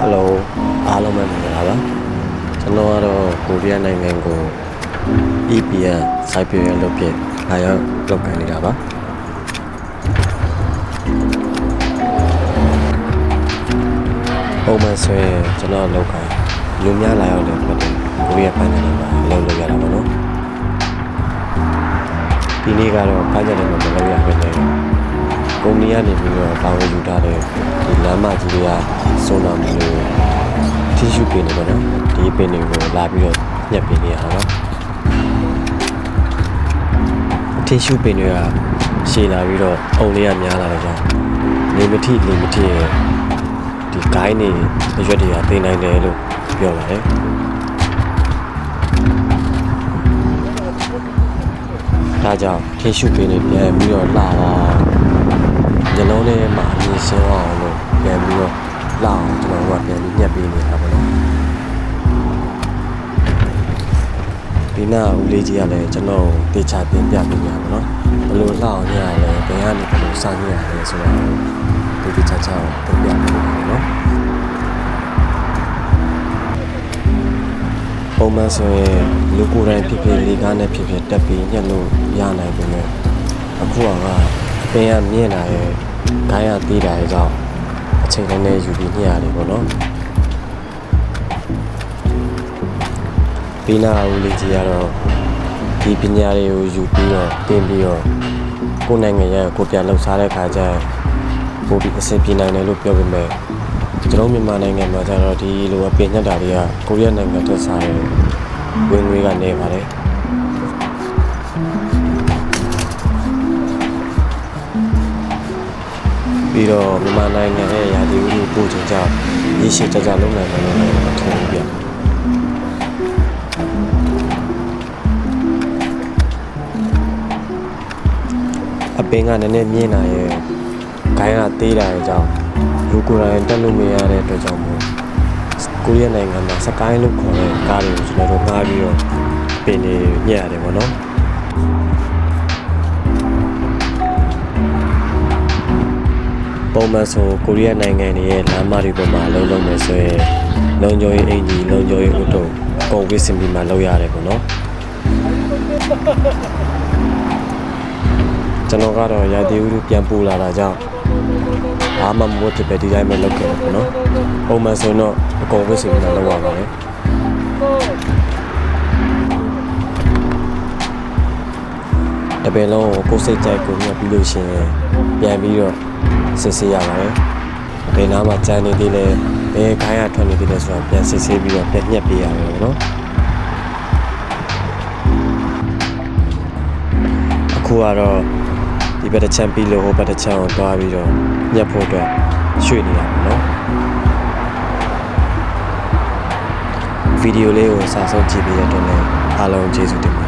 Hello အားလုံးပဲမင်္ဂလာပါကျွန်တော်ကတော့ကိုရီးယားနိုင်ငံကို EPN စိုက်ပျိုးရေးလုပ်ဖြစ်လာရောက်လုပ်ကိုင်နေတာပါပုံမှန်ဆိုရင်ကျွန်တော်လုပ်ကိုင်လူများလာရောက်တဲ့ဖြစ်တဲ့ကိုရီးယားပိုင်းနယ်မှာအလုပ်လုပ်ရတာပါနော်ဒီနေ့ကတော့ပိုင်းနယ်မှာမလုပ်ရဘဲနဲ့ကုမ္ပဏီကနေပြီးတော့တာဝန်ယူထားတဲ့ဒီလမ်းမကြီးတွေကစုံတော်မျိုးလို့တီရှူပင်တွေပေါ့နော်ဒီပင်တွေကိုလာပြီးတော့ညှက်ပေးနေရတာပါတီရှူပင်တွေကရှည်လာပြီးတော့အုံလေးကများလာတဲ့ကြောင့်လေမထိရဲ့ဒီဂိုင်းတွေအရွက်တွေကသိနိုင်တယ်လို့ပြောပါတယ်ဒါကြောင့်တီရှူပင်တွေပြန်ပြီးတော့လှအောင်ညလုံးထဲမှာအမြင်ရှင်းအောင်လို့ပြန်ပြီးတော့လှအောင်ကျွန်တော်တို့ကပြန်ပြီးညှက်ပေးနေတာပေါ့နော်ဒီနာဦးလေးကြီးကလည်းကျွန်တော်တေချာတင်ပြပေးနေတာပေါ့နော်ဘယ်လိုလှအောင်ညှက်ရလဲဘယ်ကနေဘယ်လိုစညှက်ရလဲဆိုတော့ဒီတေချာချာတင်ပြပေးနေတာပေါ့နော်ပုံမှန်ဆိုရင်လူကိုယ်တိုင်ဖြစ်ဖြစ်လေကားနဲ့ဖြစ်ဖြစ်တက်ပြီးညှက်လို့ရနိုင်ပေမဲ့အခုကအပင်ကမြင့်လာရဲ့ဂိုင်းကတီးတာရဲ့ကြောင့်အချိန်နဲ့ယူပြီးညှက်ရတယ်ပေါ့နော်ပြီးနာဦးလေးကြီးကတော့ဒီပညာတွေကိုယူပြီးတော့တင်ပြီးတော့ကိုယ်နိုင်ငံရဲ့ကိုပြန်လှုပ်ရှားတဲ့ခါကျရင်ပိုပြီးအဆင်ပြေနိုင်တယ်လို့ပြောပေမဲ့ကျွန်တော်မြန်မာနိုင်ငံမှာကျတော့ဒီလိုအပင်ညှက်တာတွေကကိုရီးယားနိုင်ငံထက်စားတဲ့ဝင်ငွေကနေပါတယ်ပြီးတော့မြန်မာနိုင်ငံရဲ့ရာသီဥတုပို့ချကြောင့်ရေရှည်ကြာလုံးနိုင်တယ်လို့လည်းထင်ပြအပင်ကနည်းနည်းမြင့်လာရဲ့ဂိုင်းကသေးတာရဲ့ကြောင့်လူကိုယ်တိုင်တက်လို့မရတဲ့အတွက်ကြောင့်မို့ကိုရီးယားနိုင်ငံမှာစကိုင်းလို့ခေါ်တဲ့ကားတွေကိုကျွန်တော်တို့ငှားပြီးတော့ပင်တွေညှက်ရတယ်ပေါ့နော်ပုံမှန်ဆိုကိုရီးယားနိုင်ငံရဲ့လမ်းမတွေပေါ်မှာအလုပ်လုပ်နေဆိုရင်လုံခြုံရေးအင်ဂျီလုံခြုံရေးဥတုကုန်ဝစ်စင်ပြီးမှလုပ်ရတယ်ပေါ့နော်ကျွန်တော်ကတော့ရာသီဥတုပြန်ပူလာတာကြောင့်ဘာမှမဟုတ်တဲ့ဒီတိုင်းပဲလုပ်ခဲ့တယ်ပေါ့နော်ပုံမှန်ဆိုတော့အကုန်ဝစ်စင်ပြီးမှလုပ်ရပါတယ်တပင်လုံးကိုစိတ်ကြိုက်ကိုညှက်ပြီးလို့ရှိရင်ပြန်ပြီးတော့စစ်ဆေးရပါတယ်ဘယ်နားမှာကြမ်းနေသေးလဲဘယ်ခိုင်းရထွက်နေသေးလဲဆိုတော့ပြန်စစ်ဆေးပြီးတော့ပြန်ညှက်ပေးရတယ်ပေါ့နော်အခုကတော့ဒီဘက်တစ်ချမ်းပြီးလို့ဟိုဘက်တစ်ချမ်းကိုတွားပြီးတော့ညှက်ဖို့အတွက်ရွှေ့နေတာပေါ့နော်ဗီဒီယိုလေးကိုစာဆုံးကြည့်ပြီးရတဲ့အတွက်လည်းအားလုံးကျေးဇူးတင်ပါတယ်